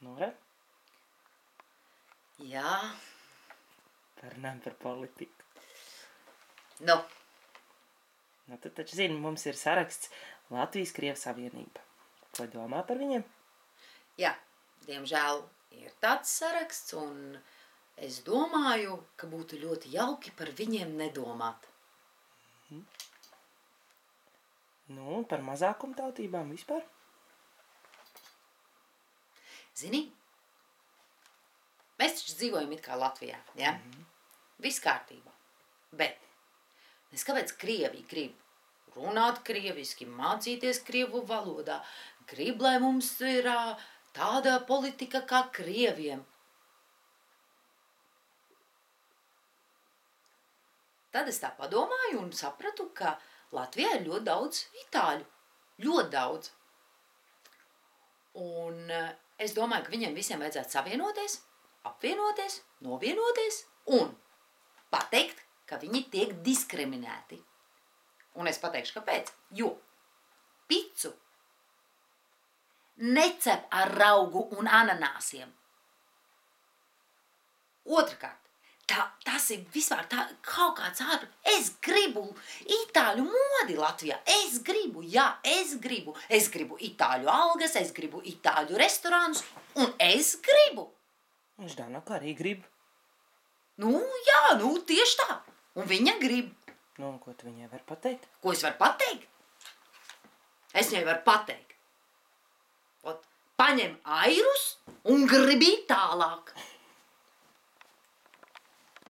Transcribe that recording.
Nora? Jā. Parunājam par politiku. Nu, Tu taču zini, mums ir saraksts Latvijas-Krievijas Savienība. Ko domā par viņiem? jā, diemžēl ir tāds saraksts, un es domāju, ka būtu ļoti jauki par viņiem nedomāt. Un par mazākumtautībām vispār? Zini, mēs taču dzīvojam it kā Latvijā, ja? Viss kārtībā. Bet es kāpēc Krievija grib runāt krieviski, mācīties krievu valodā, grib, lai mums ir tāda politika kā krieviem. Tad es tā padomāju un sapratu, ka Latvijā ir ļoti daudz itāļu. Ļoti daudz. Un es domāju, ka viņiem visiem vajadzētu savienoties, apvienoties, novienoties un pateikt, ka viņi tiek diskriminēti. Un es pateikšu, kāpēc. Jo picu necep ar raugu un ananāsiem. Otrkārt, tas ir vispār kaut kāds ārpus. Es gribu itāļu modi Latvijā. Es gribu itāļu algas, es gribu itāļu restorānus, un es gribu. Ždanaka arī grib. Jā, tieši tā. Un viņa grib. Ko tu viņai var pateikt? Ko es varu pateikt? Es viņai varu pateikt. Paņem airus un gribi tālāk.